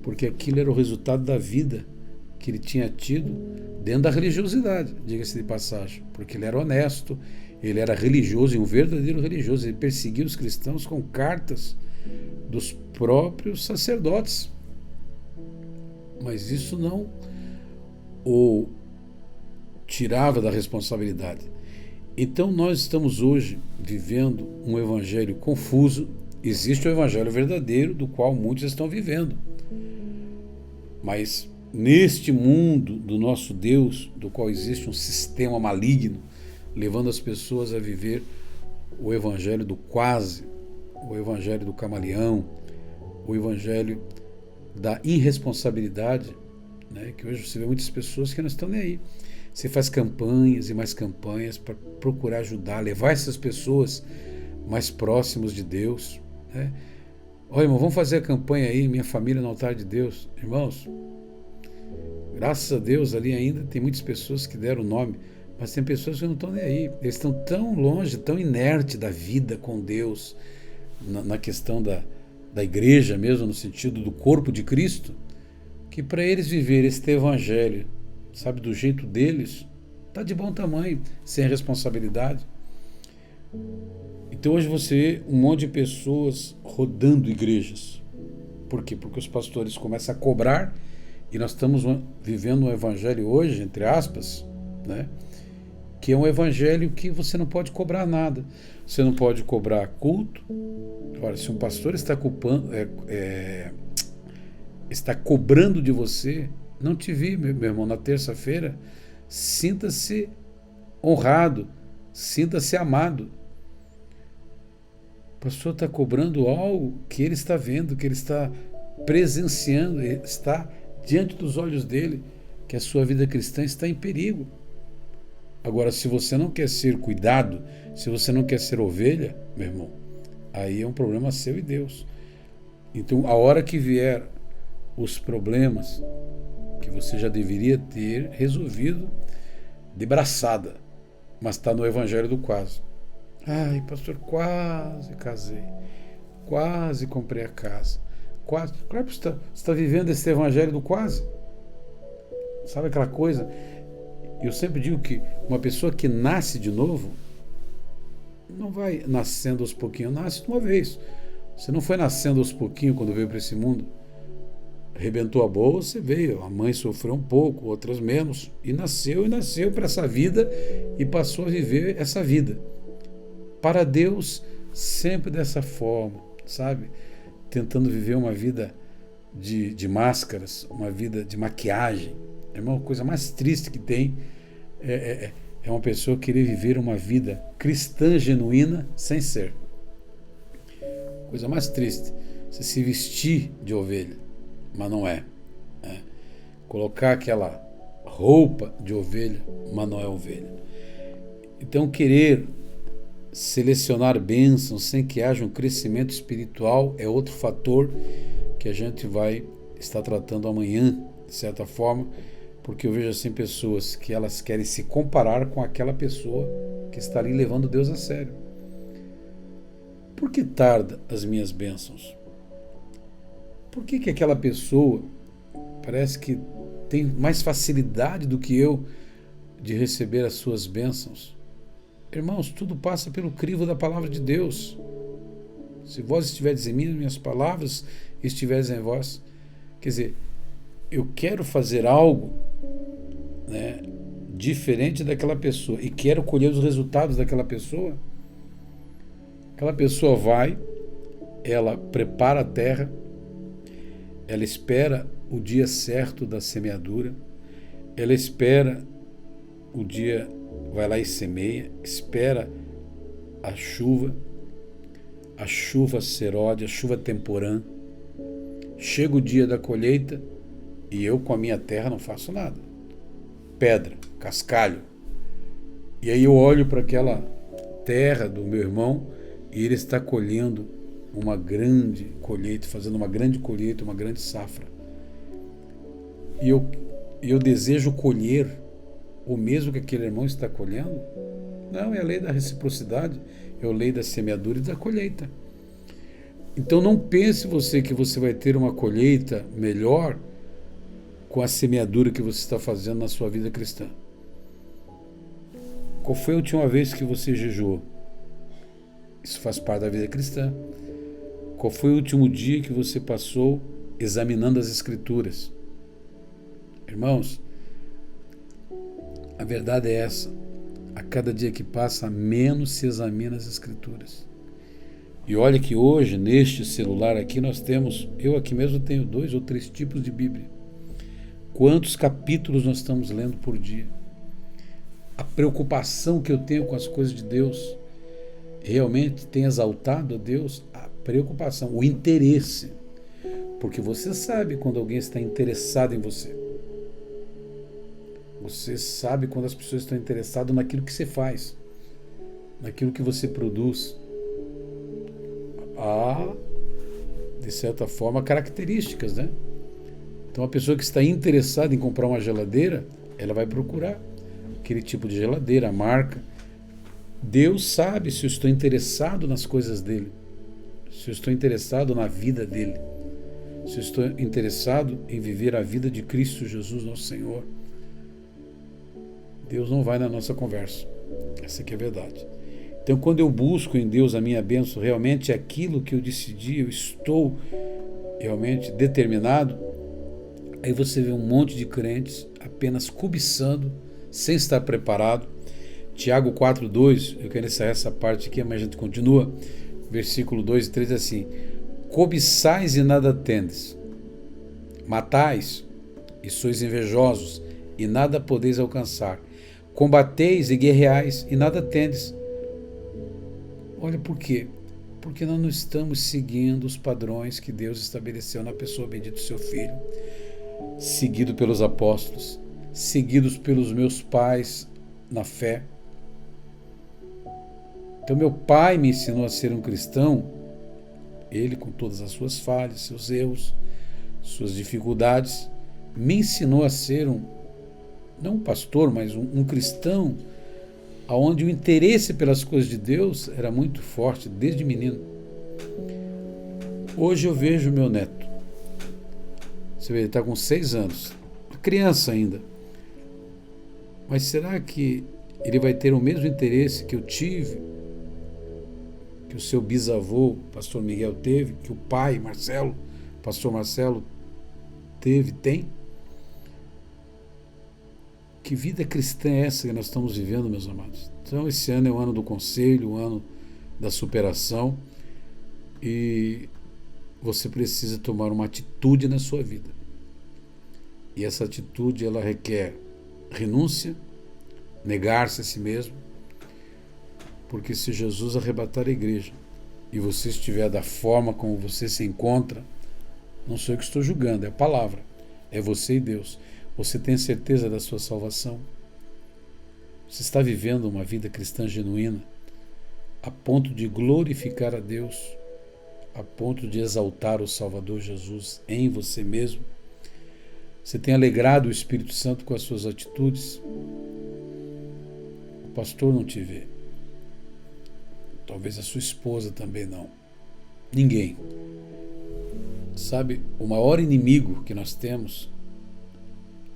Porque aquilo era o resultado da vida que ele tinha tido dentro da religiosidade, diga-se de passagem. Porque ele era honesto, ele era religioso, e um verdadeiro religioso. Ele perseguia os cristãos com cartas dos próprios sacerdotes. Mas isso não o tirava da responsabilidade. Então nós estamos hoje vivendo um evangelho confuso. Existe o evangelho verdadeiro, do qual muitos estão vivendo. Mas neste mundo do nosso Deus, do qual existe um sistema maligno, levando as pessoas a viver o evangelho do quase, o evangelho do camaleão, o evangelho da irresponsabilidade, né? Que hoje você vê muitas pessoas que não estão nem aí. Você faz campanhas e mais campanhas para procurar ajudar, levar essas pessoas mais próximos de Deus, né? Olha, irmão, vamos fazer a campanha aí, Minha Família no Altar de Deus. Irmãos, graças a Deus ali ainda tem muitas pessoas que deram o nome, mas tem pessoas que não estão nem aí. Eles estão tão longe, tão inerte da vida com Deus, na questão da igreja mesmo, no sentido do corpo de Cristo, que para eles viver este evangelho, sabe, do jeito deles, está de bom tamanho, sem responsabilidade. Então hoje você vê um monte de pessoas rodando igrejas, Por quê? Porque os pastores começam a cobrar, e nós estamos vivendo um evangelho hoje, entre aspas, né? Que é um evangelho que você não pode cobrar nada. Você não pode cobrar culto. Ora, se um pastor está está cobrando de você, não te vi, meu irmão, na terça-feira, sinta-se honrado, sinta-se amado. O pastor está cobrando algo que ele está vendo, que ele está presenciando, está diante dos olhos dele, que a sua vida cristã está em perigo. Agora, se você não quer ser cuidado, se você não quer ser ovelha, meu irmão, aí é um problema seu e Deus. Então, a hora que vier os problemas que você já deveria ter resolvido de braçada, mas está no evangelho do quase. Ai, pastor, quase casei, quase comprei a casa, quase. Claro que você está vivendo esse evangelho do quase. Sabe aquela coisa? Eu sempre digo que uma pessoa que nasce de novo não vai nascendo aos pouquinhos, nasce de uma vez. Você não foi nascendo aos pouquinhos quando veio para esse mundo. Arrebentou a bolsa, veio. A mãe sofreu um pouco, outras menos. E nasceu para essa vida e passou a viver essa vida. Para Deus, sempre dessa forma, sabe? Tentando viver uma vida de máscaras, uma vida de maquiagem. É uma coisa mais triste que tem. É uma pessoa querer viver uma vida cristã genuína sem ser. Coisa mais triste. Você se vestir de ovelha, mas não é. Colocar aquela roupa de ovelha, mas não é ovelha. Então, querer selecionar bênçãos sem que haja um crescimento espiritual é outro fator que a gente vai estar tratando amanhã, de certa forma, porque eu vejo assim pessoas que elas querem se comparar com aquela pessoa que está ali levando Deus a sério. Por que tarda as minhas bênçãos? Por que aquela pessoa parece que tem mais facilidade do que eu de receber as suas bênçãos? Irmãos, tudo passa pelo crivo da palavra de Deus. Se vós estiverdes em mim, minhas palavras estiverdes em vós. Quer dizer, eu quero fazer algo, né, diferente daquela pessoa e quero colher os resultados daquela pessoa. Aquela pessoa vai, ela prepara a terra, ela espera o dia certo da semeadura, ela espera o dia, vai lá e semeia, espera a chuva serode, a chuva temporã. Chega o dia da colheita e eu com a minha terra não faço nada. Pedra, cascalho. E aí eu olho para aquela terra do meu irmão e ele está colhendo uma grande colheita, fazendo uma grande colheita, uma grande safra. E eu desejo colher o mesmo que aquele irmão está colhendo? Não, é a lei da reciprocidade, é a lei da semeadura e da colheita. Então não pense você que você vai ter uma colheita melhor com a semeadura que você está fazendo na sua vida cristã. Qual foi a última vez que você jejuou? Isso faz parte da vida cristã. Qual foi o último dia que você passou examinando as Escrituras? Irmãos, a verdade é essa. A cada dia que passa, menos se examina as Escrituras. E olha que hoje, neste celular aqui, nós temos, eu aqui mesmo tenho 2 ou 3 tipos de Bíblia. Quantos capítulos nós estamos lendo por dia? A preocupação que eu tenho com as coisas de Deus realmente tem exaltado a Deus? A preocupação, o interesse. Porque você sabe quando alguém está interessado em você. Você sabe quando as pessoas estão interessadas naquilo que você faz, naquilo que você produz. Há, de certa forma, características, né? Então, a pessoa que está interessada em comprar uma geladeira, ela vai procurar aquele tipo de geladeira, a marca. Deus sabe se eu estou interessado nas coisas dele, se eu estou interessado na vida dele, se eu estou interessado em viver a vida de Cristo Jesus, nosso Senhor. Deus não vai na nossa conversa. Essa aqui é a verdade. Então, quando eu busco em Deus a minha bênção, realmente é aquilo que eu decidi, eu estou realmente determinado, aí você vê um monte de crentes apenas cobiçando, sem estar preparado. Tiago 4:2, eu quero encerrar essa parte aqui, mas a gente continua. Versículo 2 e 3 assim: cobiçais e nada tendes, matais e sois invejosos e nada podeis alcançar, combateis e guerreais e nada tendes. Olha por quê? Porque nós não estamos seguindo os padrões que Deus estabeleceu na pessoa bendita do seu Filho, seguido pelos apóstolos, seguidos pelos meus pais na fé. Então meu pai me ensinou a ser um cristão, ele com todas as suas falhas, seus erros, suas dificuldades, me ensinou a ser não um pastor, mas um cristão, onde o interesse pelas coisas de Deus era muito forte desde menino. Hoje eu vejo meu neto, você vê, ele está com 6 anos, criança ainda, mas será que ele vai ter o mesmo interesse que eu tive, que o seu bisavô, pastor Miguel, teve, que o pai, Marcelo, pastor Marcelo, tem? Que vida cristã é essa que nós estamos vivendo, meus amados? Então esse ano é o ano do conselho, o ano da superação, e você precisa tomar uma atitude na sua vida. E essa atitude, ela requer renúncia, negar-se a si mesmo, porque se Jesus arrebatar a igreja e você estiver da forma como você se encontra, não sou eu que estou julgando, é a palavra, é você e Deus. Você tem certeza da sua salvação? Você está vivendo uma vida cristã genuína, a ponto de glorificar a Deus, a ponto de exaltar o Salvador Jesus em você mesmo? Você tem alegrado o Espírito Santo com as suas atitudes? O pastor não te vê. Talvez a sua esposa também não. Ninguém. Sabe, o maior inimigo que nós temos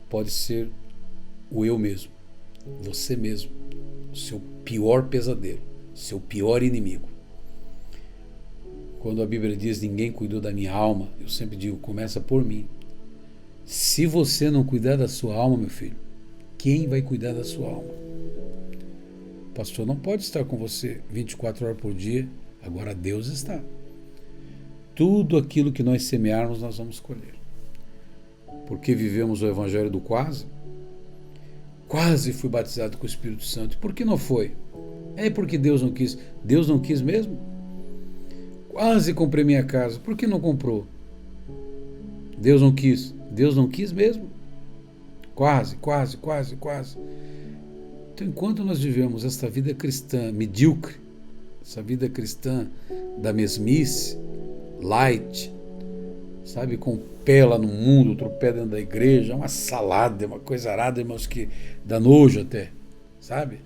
pode ser o eu mesmo, você mesmo, o seu pior pesadelo, seu pior inimigo. Quando a Bíblia diz ninguém cuidou da minha alma, eu sempre digo, começa por mim. Se você não cuidar da sua alma, meu filho, quem vai cuidar da sua alma? O pastor não pode estar com você 24 horas por dia, agora Deus está. Tudo aquilo que nós semearmos, nós vamos colher. Porque vivemos o evangelho do quase? Quase fui batizado com o Espírito Santo. Por que não foi? É porque Deus não quis. Deus não quis mesmo? Quase comprei minha casa. Por que não comprou? Deus não quis. Deus não quis mesmo? Quase. Então, enquanto nós vivemos esta vida cristã medíocre, essa vida cristã da mesmice, light, sabe, com o pé lá no mundo, outro pé dentro da igreja, é uma salada, é uma coisa arada, irmãos, que dá nojo até, sabe?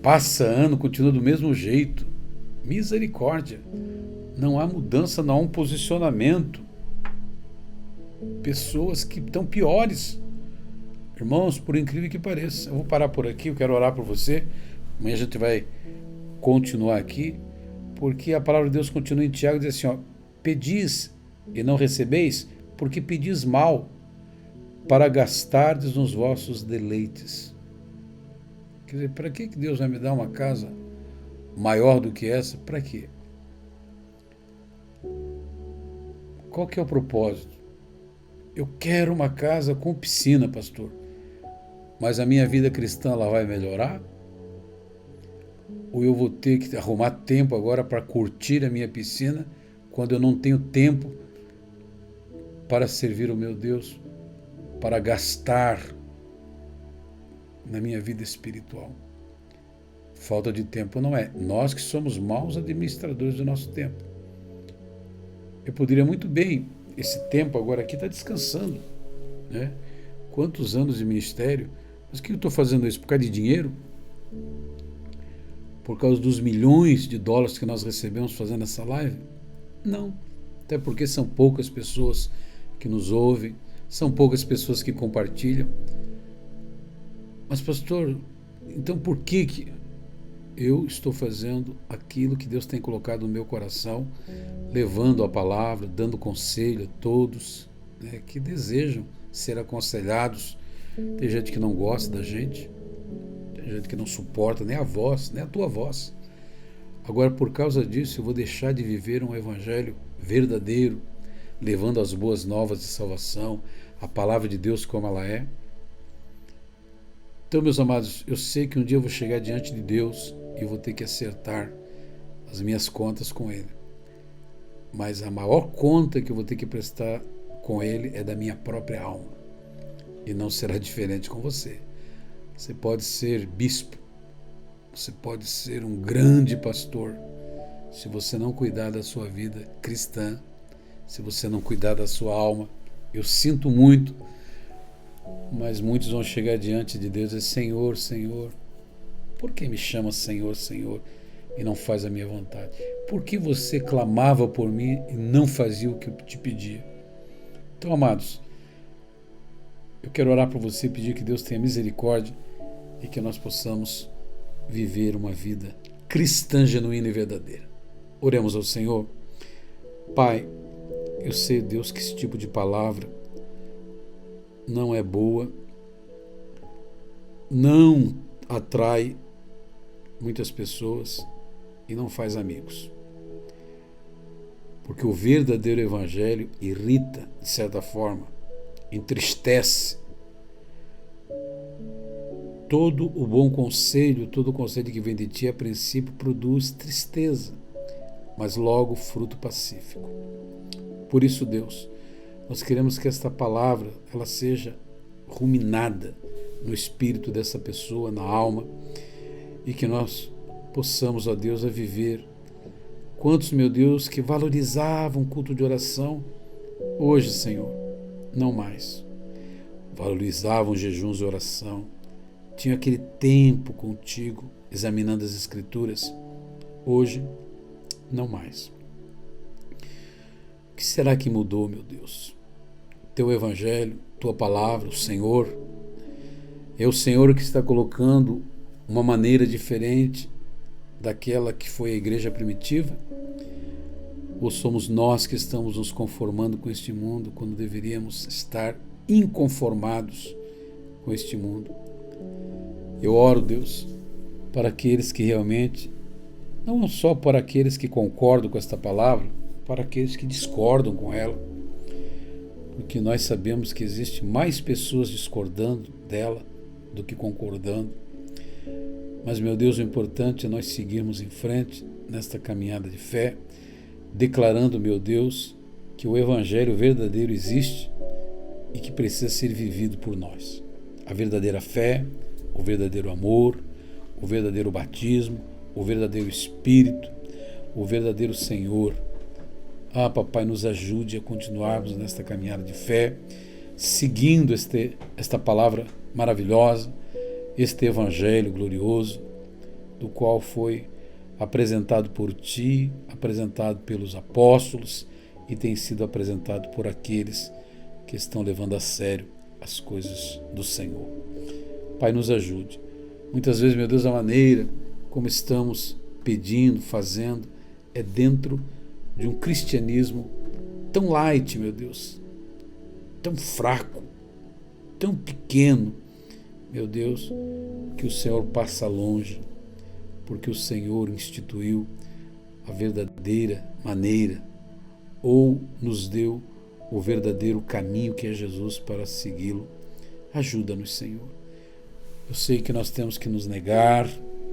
Passa ano, continua do mesmo jeito. Misericórdia. Não há mudança, não há um posicionamento. Pessoas que estão piores. Irmãos, por incrível que pareça, eu vou parar por aqui, eu quero orar por você. Amanhã a gente vai continuar aqui, porque a palavra de Deus continua em Tiago, diz assim, pedis e não recebeis, porque pedis mal, para gastardes nos vossos deleites. Quer dizer, para que Deus vai me dar uma casa maior do que essa? Para quê? Qual que é o propósito? Eu quero uma casa com piscina, pastor. Mas a minha vida cristã, ela vai melhorar? Ou eu vou ter que arrumar tempo agora para curtir a minha piscina, quando eu não tenho tempo para servir o meu Deus, para gastar na minha vida espiritual? Falta de tempo não é. Nós que somos maus administradores do nosso tempo. Eu poderia muito bem, esse tempo agora aqui está descansando, né? Quantos anos de ministério? Mas que eu estou fazendo isso? Por causa de dinheiro? Por causa dos milhões de dólares que nós recebemos fazendo essa live? Não. Até porque são poucas pessoas que nos ouvem, são poucas pessoas que compartilham. Mas, pastor, então por que eu estou fazendo aquilo que Deus tem colocado no meu coração, levando a palavra, dando conselho a todos, né, que desejam ser aconselhados. Tem gente que não gosta da gente, tem gente que não suporta nem a voz, nem a tua voz. Agora, por causa disso, eu vou deixar de viver um evangelho verdadeiro, levando as boas novas de salvação, a palavra de Deus como ela é. Então, meus amados, eu sei que um dia eu vou chegar diante de Deus e vou ter que acertar as minhas contas com Ele. Mas a maior conta que eu vou ter que prestar com Ele é da minha própria alma. E não será diferente com você. Você pode ser bispo, você pode ser um grande pastor. Se você não cuidar da sua vida cristã, se você não cuidar da sua alma, eu sinto muito, mas muitos vão chegar diante de Deus e dizer: Senhor, Senhor, por que me chama Senhor, Senhor, e não faz a minha vontade? Por que você clamava por mim e não fazia o que eu te pedia? Então, amados, eu quero orar por você e pedir que Deus tenha misericórdia e que nós possamos viver uma vida cristã genuína e verdadeira. Oremos ao Senhor. Pai, eu sei, Deus, que esse tipo de palavra não é boa, não atrai muitas pessoas e não faz amigos. Porque o verdadeiro evangelho irrita, de certa forma, entristece. Todo o bom conselho, todo o conselho que vem de ti, a princípio, produz tristeza, mas logo fruto pacífico. Por isso, Deus, nós queremos que esta palavra ela seja ruminada no espírito dessa pessoa, na alma, e que nós possamos, ó Deus, a viver. Quantos, meu Deus, que valorizavam o culto de oração, hoje, Senhor, não mais. Valorizavam jejuns de oração, tinham aquele tempo contigo, examinando as Escrituras, hoje, não mais. O que será que mudou, meu Deus? Teu Evangelho, Tua Palavra, o Senhor. É o Senhor que está colocando uma maneira diferente daquela que foi a igreja primitiva? Ou somos nós que estamos nos conformando com este mundo quando deveríamos estar inconformados com este mundo? Eu oro, Deus, para aqueles que realmente, não só para aqueles que concordam com esta palavra, para aqueles que discordam com ela, porque nós sabemos que existe mais pessoas discordando dela do que concordando. Mas, meu Deus, o importante é nós seguirmos em frente nesta caminhada de fé, declarando, meu Deus, que o Evangelho verdadeiro existe e que precisa ser vivido por nós. A verdadeira fé, o verdadeiro amor, o verdadeiro batismo, o verdadeiro Espírito, o verdadeiro Senhor. Ah, Papai, nos ajude a continuarmos nesta caminhada de fé, seguindo esta palavra maravilhosa, este Evangelho glorioso, do qual foi apresentado por Ti, apresentado pelos apóstolos e tem sido apresentado por aqueles que estão levando a sério as coisas do Senhor. Pai, nos ajude. Muitas vezes, meu Deus, a maneira como estamos pedindo, fazendo, é dentro de um cristianismo tão light, meu Deus, tão fraco, tão pequeno, meu Deus, que o Senhor passa longe, porque o Senhor instituiu a verdadeira maneira, ou nos deu o verdadeiro caminho que é Jesus para segui-lo. Ajuda-nos, Senhor. Eu sei que nós temos que nos negar,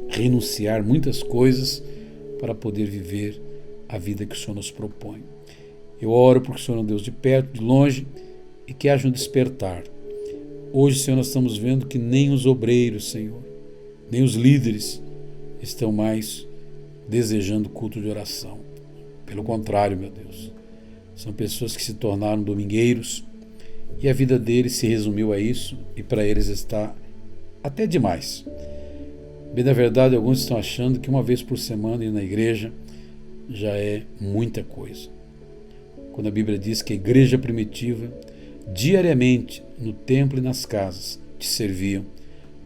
renunciar muitas coisas para poder viver a vida que o Senhor nos propõe. Eu oro porque o Senhor é um Deus de perto, de longe, e que haja um despertar. Hoje, Senhor, nós estamos vendo que nem os obreiros, Senhor, nem os líderes estão mais desejando culto de oração. Pelo contrário, meu Deus, são pessoas que se tornaram domingueiros e a vida deles se resumiu a isso e para eles está até demais. Bem, na verdade, alguns estão achando que uma vez por semana ir na igreja já é muita coisa. Quando a Bíblia diz que a igreja primitiva, diariamente, no templo e nas casas, te serviam,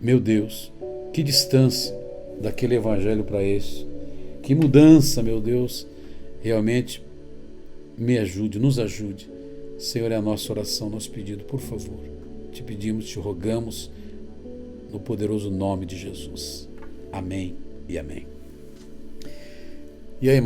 meu Deus, que distância daquele evangelho para esse. Que mudança, meu Deus, realmente me ajude, nos ajude. Senhor, é a nossa oração, nosso pedido, por favor. Te pedimos, te rogamos, no poderoso nome de Jesus. Amém e amém. E aí,